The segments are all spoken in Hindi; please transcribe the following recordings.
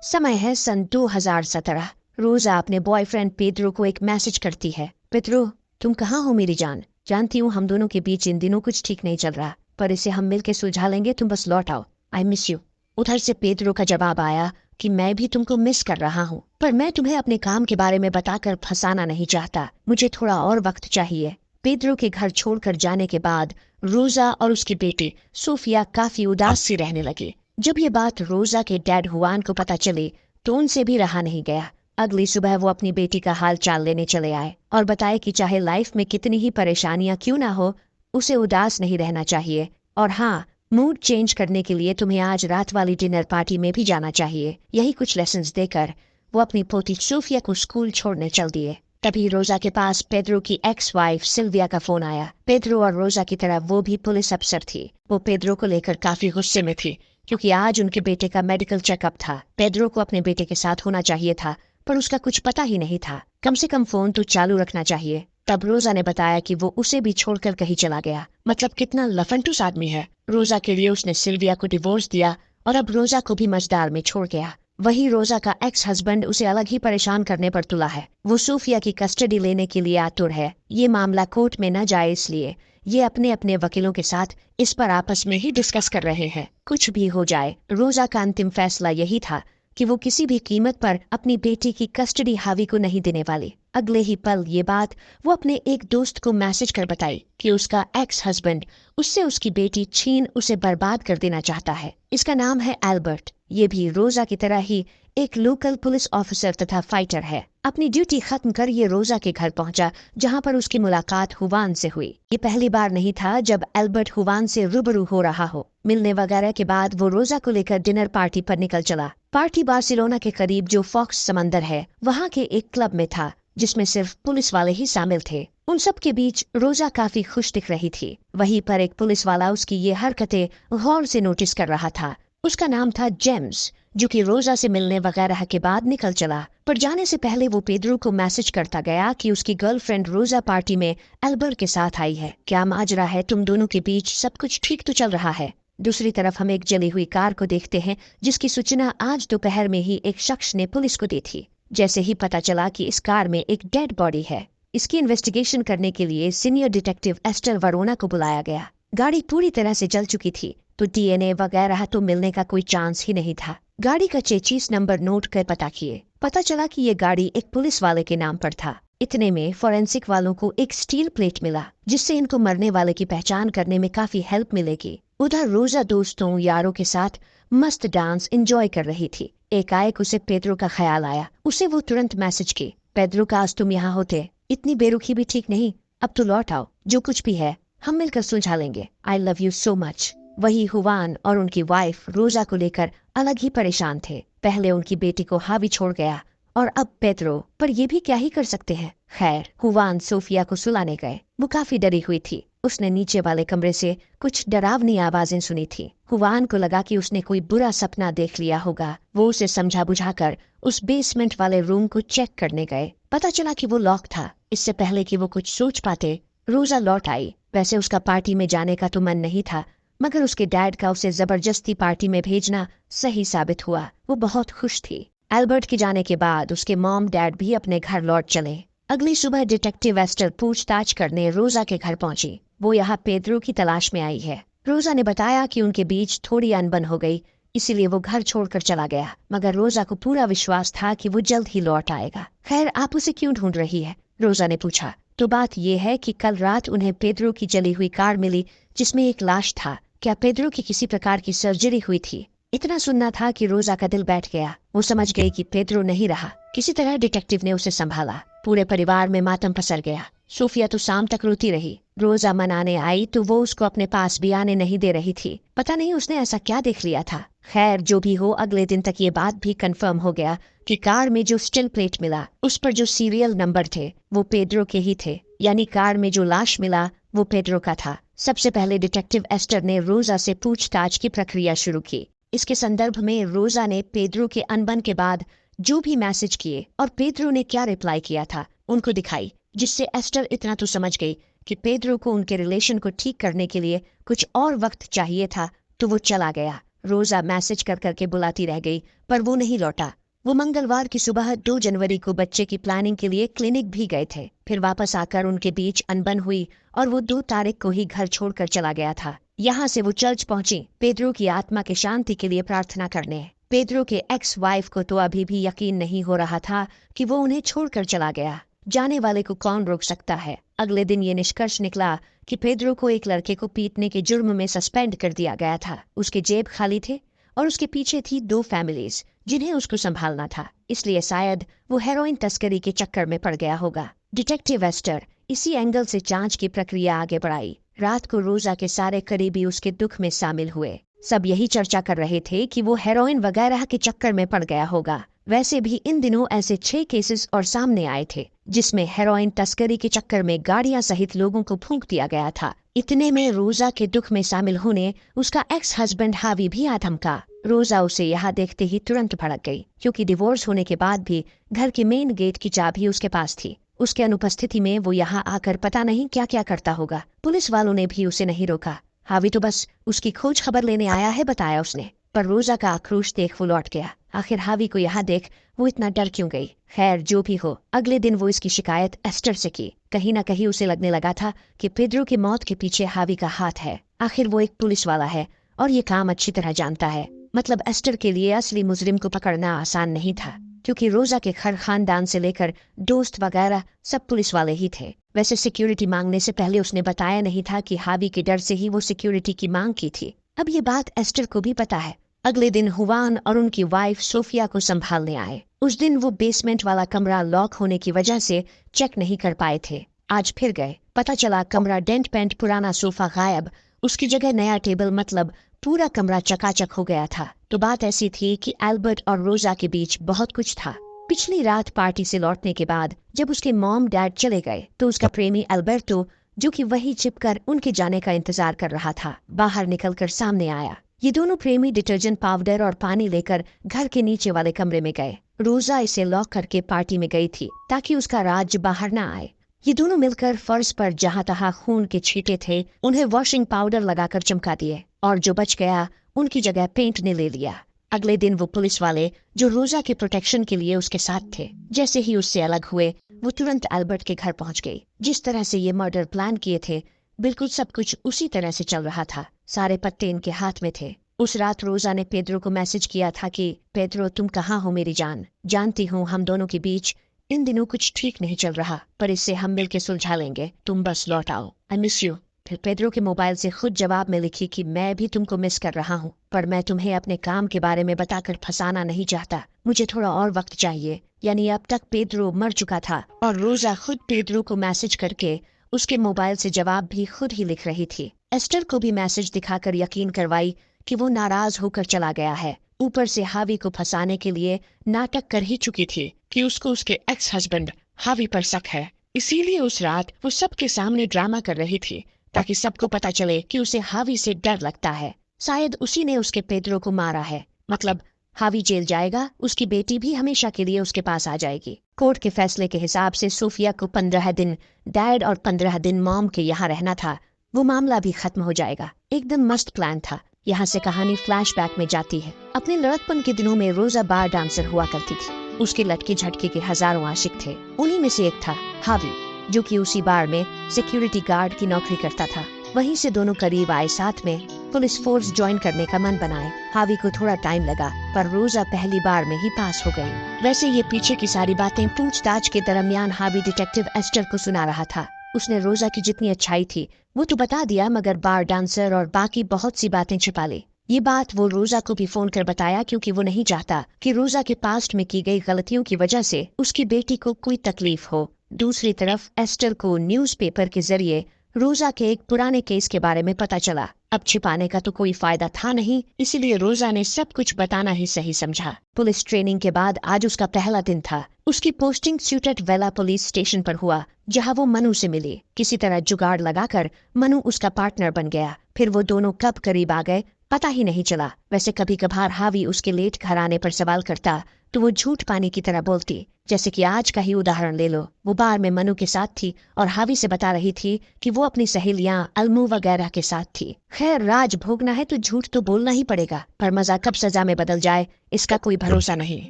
समय है सन 2017। रोजा अपने बॉयफ्रेंड पेद्रो को एक मैसेज करती है। पेद्रो, तुम कहाँ हो मेरी जान? जानती हूँ हम दोनों के बीच इन दिनों कुछ ठीक नहीं चल रहा, पर इसे हम मिलकर सुलझा लेंगे। तुम बस लौट आओ। I miss you. उधर से पेद्रो का जवाब आया कि मैं भी तुमको मिस कर रहा हूँ, पर मैं तुम्हें अपने काम के बारे में बताकर फंसाना नहीं चाहता। मुझे थोड़ा और वक्त चाहिए। पेद्रो के घर छोड़कर जाने के बाद रोजा और उसकी बेटी सोफिया काफी उदास सी रहने लगी। जब ये बात रोजा के डैड हुआन को पता चली तो उनसे भी रहा नहीं गया। अगली सुबह वो अपनी बेटी का हाल चाल लेने चले आए और बताए कि चाहे लाइफ में कितनी ही परेशानियां क्यों ना हो, उसे उदास नहीं रहना चाहिए। और हाँ, मूड चेंज करने के लिए तुम्हें आज रात वाली डिनर पार्टी में भी जाना चाहिए। यही कुछ लेसन्स देकर वो अपनी पोती सोफिया को स्कूल छोड़ने चल दिए। तभी रोजा के पास पेद्रो की एक्स वाइफ सिल्विया का फोन आया। पेद्रो और रोजा की तरह वो भी पुलिस अफसर थी। वो पेद्रो को लेकर काफी गुस्से में थी क्योंकि आज उनके बेटे का मेडिकल चेकअप था। पेद्रो को अपने बेटे के साथ होना चाहिए था, पर उसका कुछ पता ही नहीं था। कम से कम फोन तो चालू रखना चाहिए। तब रोजा ने बताया कि वो उसे भी छोड़कर कहीं चला गया। मतलब कितना लफंटूस आदमी है। रोजा के लिए उसने सिल्विया को डिवोर्स दिया और अब रोजा को भी मझदार में छोड़ गया। वही रोजा का एक्स हस्बैंड उसे अलग ही परेशान करने पर तुला है। वो सोफिया की कस्टडी लेने के लिए आतुर है। ये मामला कोर्ट में न जाए इसलिए ये अपने अपने वकीलों के साथ इस पर आपस में ही डिस्कस कर रहे हैं। कुछ भी हो जाए, रोजा का अंतिम फैसला यही था कि वो किसी भी कीमत पर अपनी बेटी की कस्टडी हावी को नहीं देने वाली। अगले ही पल ये बात वो अपने एक दोस्त को मैसेज कर बताई कि उसका एक्स हस्बैंड उससे उसकी बेटी छीन उसे बर्बाद कर देना चाहता है। इसका नाम है एल्बर्ट। ये भी रोजा की तरह ही एक लोकल पुलिस ऑफिसर तथा फाइटर है। अपनी ड्यूटी खत्म कर ये रोजा के घर पहुंचा, जहां पर उसकी मुलाकात हुवान से हुई। ये पहली बार नहीं था जब एल्बर्ट हुवान से रूबरू हो रहा हो। मिलने वगैरह के बाद वो रोजा को लेकर डिनर पार्टी पर निकल चला। पार्टी बार्सिलोना के करीब जो फॉक्स समंदर है वहाँ के एक क्लब में था, जिसमें सिर्फ पुलिस वाले ही शामिल थे। उन सब के बीच रोजा काफी खुश दिख रही थी। वहीं पर एक पुलिस वाला उसकी ये हरकतें गौर से नोटिस कर रहा था। उसका नाम था जेम्स, जो कि रोजा से मिलने वगैरह के बाद निकल चला। पर जाने से पहले वो पेद्रो को मैसेज करता गया कि उसकी गर्लफ्रेंड रोजा पार्टी में एल्बर्ट के साथ आई है। क्या माजरा है? तुम दोनों के बीच सब कुछ ठीक तो चल रहा है? दूसरी तरफ हम एक जली हुई कार को देखते हैं, जिसकी सूचना आज दोपहर में ही एक शख्स ने पुलिस को दी थी। जैसे ही पता चला कि इस कार में एक डेड बॉडी है, इसकी इन्वेस्टिगेशन करने के लिए सीनियर डिटेक्टिव एस्टर वरोना को बुलाया गया। गाड़ी पूरी तरह से जल चुकी थी, तो डीएनए वगैरह तो मिलने का कोई चांस ही नहीं था। गाड़ी का चेचिस नंबर नोट कर पता किए। पता चला कि ये गाड़ी एक पुलिस वाले के नाम पर था। इतने में फॉरेंसिक वालों को एक स्टील प्लेट मिला, जिससे इनको मरने वाले की पहचान करने में काफी हेल्प मिलेगी। उधर रोजा दोस्तों यारों के साथ मस्त डांस एंजॉय कर रही थी। एकाएक उसे पेद्रो का ख्याल आया। उसे वो तुरंत मैसेज की, पेद्रो काश तुम यहाँ होते। इतनी बेरुखी भी ठीक नहीं। अब तो लौट आओ। जो कुछ भी है हम मिलकर सुलझा लेंगे। I love you so much. वही हुवान और उनकी वाइफ रोजा को लेकर अलग ही परेशान थे। पहले उनकी बेटी को हावी छोड़ गया और अब पेद्रो, पर ये भी क्या ही कर सकते हैं। खैर, हुवान सोफिया को सुलाने गए। वो काफी डरी हुई थी। उसने नीचे वाले कमरे से कुछ डरावनी आवाजें सुनी थी। हुवान को लगा कि उसने कोई बुरा सपना देख लिया होगा। वो उसे समझा बुझाकर उस बेसमेंट वाले रूम को चेक करने गए। पता चला कि वो लॉक था। इससे पहले कि वो कुछ सोच पाते, रोजा लौट आई। वैसे उसका पार्टी में जाने का तो मन नहीं था, मगर उसके डैड का उसे जबरदस्ती पार्टी में भेजना सही साबित हुआ। वो बहुत खुश थी। एल्बर्ट के जाने के बाद उसके मॉम डैड भी अपने घर लौट चले। अगली सुबह डिटेक्टिव एस्टर पूछताछ करने रोजा के घर पहुंची। वो यहाँ पेद्रो की तलाश में आई है। रोजा ने बताया कि उनके बीच थोड़ी अनबन हो गई, इसीलिए वो घर छोड़कर चला गया। मगर रोजा को पूरा विश्वास था कि वो जल्द ही लौट आएगा। खैर, आप उसे क्यों ढूंढ रही है? रोजा ने पूछा। तो बात ये है कि कल रात उन्हें पेद्रो की जली हुई कार मिली, जिसमें एक लाश था। क्या पेद्रो की किसी प्रकार की सर्जरी हुई थी? इतना सुनना था कि रोजा का दिल बैठ गया। वो समझ गई कि पेद्रो नहीं रहा। किसी तरह डिटेक्टिव ने उसे संभाला। पूरे परिवार में मातम पसर गया। सोफिया तो शाम तक रोती रही। रोजा मनाने आई तो वो उसको अपने पास भी आने नहीं दे रही थी। पता नहीं उसने ऐसा क्या देख लिया था। खैर, जो भी हो, अगले दिन तक ये बात भी कंफर्म हो गया कि कार में जो स्टिल प्लेट मिला, उस पर जो सीरियल नंबर थे वो पेद्रो के ही थे। यानी कार में जो लाश मिला वो पेद्रो का था। सबसे पहले डिटेक्टिव एस्टर ने रोजा से पूछताछ की प्रक्रिया शुरू की। इसके संदर्भ में रोजा ने पेद्रो के अनबन के बाद जो भी मैसेज किए और पेद्रो ने क्या रिप्लाई किया था उनको दिखाई, जिससे एस्टर इतना तो समझ गई कि पेद्रो को उनके रिलेशन को ठीक करने के लिए कुछ और वक्त चाहिए था। तो वो चला गया। रोजा मैसेज कर करके बुलाती रह गई पर वो नहीं लौटा। वो मंगलवार की सुबह 2 जनवरी को बच्चे की प्लानिंग के लिए क्लिनिक भी गए थे। फिर वापस आकर उनके बीच अनबन हुई और वो 2 तारीख को ही घर छोड़कर चला गया था। यहाँ से वो चर्च पहुंची पेद्रो की आत्मा की शांति के लिए प्रार्थना करने। पेद्रो के एक्स वाइफ को तो अभी भी यकीन नहीं हो रहा था कि वो उन्हें छोड़कर चला गया। जाने वाले को कौन रोक सकता है। अगले दिन ये निष्कर्ष निकला कि पेद्रो को एक लड़के को पीटने के जुर्म में सस्पेंड कर दिया गया था। उसके जेब खाली थे और उसके पीछे थी 2 फैमिलीज जिन्हें उसको संभालना था, इसलिए शायद वो हेरोइन तस्करी के चक्कर में पड़ गया होगा। डिटेक्टिव एस्टर इसी एंगल से जांच की प्रक्रिया आगे बढ़ाई। रात को रोजा के सारे करीबी उसके दुख में शामिल हुए। सब यही चर्चा कर रहे थे कि वो हेरोइन वगैरह के चक्कर में पड़ गया होगा। वैसे भी इन दिनों ऐसे 6 केसेस और सामने आए थे जिसमें हेरोइन तस्करी के चक्कर में गाड़ियां सहित लोगों को फूंक दिया गया था। इतने में रोजा के दुख में शामिल होने उसका एक्स हस्बैंड हावी भी आ धमका। रोजा उसे यहाँ देखते ही तुरंत भड़क गई क्योंकि डिवोर्स होने के बाद भी घर के मेन गेट की चाबी उसके पास थी। उसके अनुपस्थिति में वो यहाँ आकर पता नहीं क्या क्या करता होगा। पुलिस वालों ने भी उसे नहीं रोका। हावी तो बस उसकी खोज खबर लेने आया है, बताया उसने। पर रोजा का आक्रोश देख वो लौट गया। आखिर हावी को यहाँ देख वो इतना डर क्यों गई। खैर जो भी हो, अगले दिन वो इसकी शिकायत एस्टर से की। कहीं ना कहीं उसे लगने लगा था कि पेद्रो की मौत के पीछे हावी का हाथ है। आखिर वो एक पुलिस वाला है और ये काम अच्छी तरह जानता है। मतलब एस्टर के लिए असली मुजरिम को पकड़ना आसान नहीं था क्योंकि रोजा के घर खानदान से लेकर दोस्त वगैरह सब पुलिस वाले ही थे। वैसे सिक्योरिटी मांगने से पहले उसने बताया नहीं था कि हावी के डर से ही वो सिक्योरिटी की मांग की थी। अब ये बात एस्टर को भी पता है। अगले दिन हुवान और उनकी वाइफ सोफिया को संभालने आए। उस दिन वो बेसमेंट वाला कमरा लॉक होने की वजह से चेक नहीं कर पाए थे। आज फिर गए। पता चला कमरा डेंट पेंट, पुराना सोफा गायब, उसकी जगह नया टेबल, मतलब पूरा कमरा चकाचक हो गया था। तो बात ऐसी थी कि एल्बर्ट और रोजा के बीच बहुत कुछ था। पिछली रात पार्टी से लौटने के बाद जब उसके मॉम डैड चले गए तो उसका प्रेमी एल्बर्टो, जो कि वही छिपकर उनके जाने का इंतजार कर रहा था, बाहर निकलकर सामने आया। ये दोनों प्रेमी डिटर्जेंट पाउडर और पानी लेकर घर के नीचे वाले कमरे में गए। रोजा इसे लॉक करके पार्टी में गई थी ताकि उसका राज बाहर न आए। ये दोनों मिलकर फर्श पर जहाँ तहाँ खून के छींटे थे उन्हें वॉशिंग पाउडर लगाकर चमका दिए और जो बच गया उनकी जगह पेंट ने ले लिया। अगले दिन वो पुलिस वाले जो रोजा के प्रोटेक्शन के लिए उसके साथ थे, जैसे ही उससे अलग हुए वो तुरंत एल्बर्ट के घर पहुंच गई। जिस तरह से ये मर्डर प्लान किए थे बिल्कुल सब कुछ उसी तरह से चल रहा था। सारे पत्ते इनके हाथ में थे। उस रात रोजा ने पेद्रो को मैसेज किया था कि पेद्रो तुम कहाँ हो मेरी जान, जानती हूँ हम दोनों के बीच इन दिनों कुछ ठीक नहीं चल रहा, पर इससे हम मिलके सुलझा लेंगे, तुम बस लौट आओ, आई मिस यू। फिर पेद्रो के मोबाइल से खुद जवाब में लिखी कि मैं भी तुमको मिस कर रहा हूँ, पर मैं तुम्हें अपने काम के बारे में बताकर फंसाना नहीं चाहता, मुझे थोड़ा और वक्त चाहिए। यानी अब तक पेद्रो मर चुका था और रोजा खुद पेद्रो को मैसेज करके उसके मोबाइल से जवाब भी खुद ही लिख रही थी। एस्टर को भी मैसेज दिखाकर यकीन करवाई कि वो नाराज होकर चला गया है। ऊपर से हावी को फंसाने के लिए नाटक कर ही चुकी थी कि उसको उसके एक्स हस्बैंड हावी पर शक है। इसीलिए उस रात वो सबके सामने ड्रामा कर रही थी ताकि सबको पता चले कि उसे हावी से डर लगता है। शायद उसी ने उसके पेद्रो को मारा है। मतलब हावी जेल जाएगा, उसकी बेटी भी हमेशा के लिए उसके पास आ जाएगी। कोर्ट के फैसले के हिसाब से सोफिया को 15 दिन डैड और 15 दिन मॉम के यहाँ रहना था। वो मामला भी खत्म हो जाएगा। एकदम मस्त प्लान था। यहाँ से कहानी फ्लैशबैक में जाती है। अपने लड़कपन के दिनों में रोजा बार डांसर हुआ करती थी। उसके लटके झटके के हजारों आशिक थे। उन्हीं में से एक था हावी, जो कि उसी बार में सिक्योरिटी गार्ड की नौकरी करता था। वहीं से दोनों करीब आए, साथ में पुलिस फोर्स ज्वाइन करने का मन बनाए। हावी को थोड़ा टाइम लगा पर रोजा पहली बार में ही पास हो गई। वैसे ये पीछे की सारी बातें पूछताछ के दरमियान हावी डिटेक्टिव एस्टर को सुना रहा था। उसने रोजा की जितनी अच्छाई थी वो तो बता दिया, मगर बार डांसर और बाकी बहुत सी बातें छिपा ली। ये बात वो रोजा को भी फोन कर बताया क्योंकि वो नहीं चाहता कि रोजा के पास्ट में की गई गलतियों की वजह से उसकी बेटी को कोई तकलीफ हो। दूसरी तरफ एस्टर को न्यूज़पेपर के जरिए रोजा के एक पुराने केस के बारे में पता चला। अब छिपाने का तो कोई फायदा था नहीं, इसीलिए रोजा ने सब कुछ बताना ही सही समझा। पुलिस ट्रेनिंग के बाद आज उसका पहला दिन था। उसकी पोस्टिंग स्यूटेट वेला पुलिस स्टेशन पर हुआ, जहां वो मनु से मिली। किसी तरह जुगाड़ लगाकर मनु उसका पार्टनर बन गया। फिर वो दोनों कब करीब आ गए पता ही नहीं चला। वैसे कभी कभार हावी उसके लेट घर आने पर सवाल करता तो वो झूठ पानी की तरह बोलती। जैसे कि आज का ही उदाहरण ले लो, वो बार में मनु के साथ थी और हावी से बता रही थी कि वो अपनी सहेलियां अलमू वगैरह के साथ थी। खैर, राज भोगना है तो झूठ तो बोलना ही पड़ेगा, पर मजा कब सजा में बदल जाए इसका कोई भरोसा नहीं।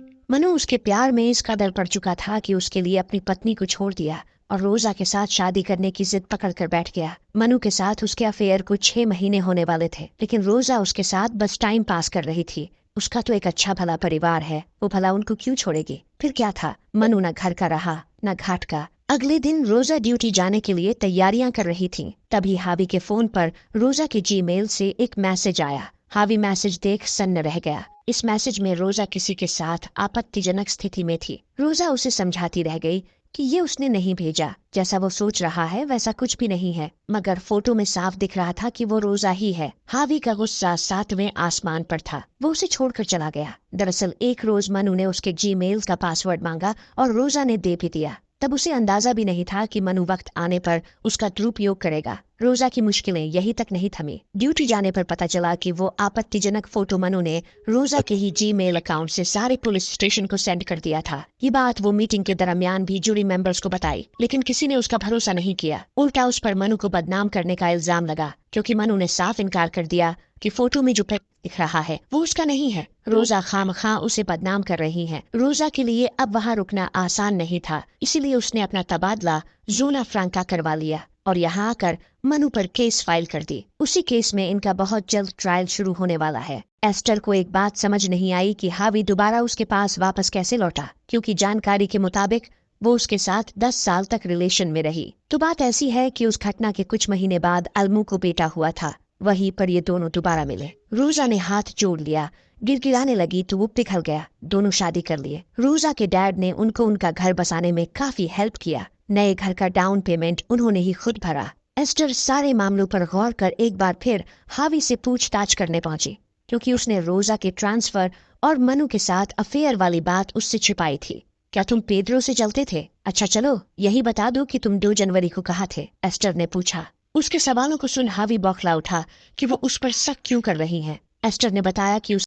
मनु उसके प्यार में इस कदर पड़ चुका था कि उसके लिए अपनी पत्नी को छोड़ दिया और रोजा के साथ शादी करने की जिद पकड़ कर बैठ गया। मनु के साथ उसके अफेयर को 6 महीने होने वाले थे, लेकिन रोजा उसके साथ बस टाइम पास कर रही थी। उसका तो एक अच्छा भला परिवार है, वो भला उनको क्यों छोड़ेगी। फिर क्या था, मनु न घर का रहा न घाट का। अगले दिन रोजा ड्यूटी जाने के लिए तैयारियां कर रही थी। तभी हावी के फोन पर रोजा के जीमेल से एक मैसेज आया। हावी मैसेज देख सन्न रह गया। इस मैसेज में रोजा किसी के साथ आपत्तिजनक स्थिति में थी। रोजा उसे समझाती रह गई कि ये उसने नहीं भेजा, जैसा वो सोच रहा है वैसा कुछ भी नहीं है, मगर फोटो में साफ दिख रहा था कि वो रोजा ही है। हावी का गुस्सा 7वें आसमान पर था। वो उसे छोड़कर चला गया। दरअसल एक रोज मनु ने उसके जीमेल का पासवर्ड मांगा और रोजा ने दे भी दिया। तब उसे अंदाजा भी नहीं था कि मनु वक्त आने पर उसका दुरुपयोग करेगा। रोजा की मुश्किलें यही तक नहीं थमी। ड्यूटी जाने पर पता चला कि वो आपत्तिजनक फोटो मनु ने रोजा के ही जीमेल अकाउंट से सारे पुलिस स्टेशन को सेंड कर दिया था। ये बात वो मीटिंग के दरमियान भी जूरी मेंबर्स को बताई, लेकिन किसी ने उसका भरोसा नहीं किया। उल्टा उस पर मनु को बदनाम करने का इल्जाम लगा, क्योंकि मनु ने साफ इनकार कर दिया कि फोटो में जो दिख रहा है वो उसका नहीं है। रोजा खामखा उसे बदनाम कर रही है। रोजा के लिए अब वहाँ रुकना आसान नहीं था, इसीलिए उसने अपना तबादला जोना फ्रांका करवा लिया और यहाँ आकर मनु पर केस फाइल कर दी। उसी केस में इनका बहुत जल्द ट्रायल शुरू होने वाला है। एस्टर को एक बात समझ नहीं आई कि हावी दोबारा उसके पास वापस कैसे लौटा, क्योंकि जानकारी के मुताबिक वो उसके साथ 10 साल तक रिलेशन में रही। तो बात ऐसी है कि उस घटना के कुछ महीने बाद अलमू को बेटा हुआ था। वहीं पर ये दोनों दोबारा मिले। रोजा ने हाथ जोड़ लिया, गिड़गिड़ाने लगी तो वो पिघल गया। दोनों शादी कर लिए। रोजा के डैड ने उनको उनका घर बसाने में काफी हेल्प किया। नए घर का डाउन पेमेंट उन्होंने ही खुद भरा। एस्टर सारे मामलों पर गौर कर एक बार फिर हावी से पूछताछ करने पहुंची, क्योंकि उसने रोजा के ट्रांसफर और मनु के साथ अफेयर वाली बात उससे छिपाई थी। क्या तुम पेड्रो से चलते थे? अच्छा चलो यही बता दो कि तुम 2 जनवरी को कहाँ थे? एस्टर ने पूछा। उसके सवालों को सुन हावी बौखला उठा कि वो उस पर शक क्यों कर रही हैं। एस्टर ने बताया कि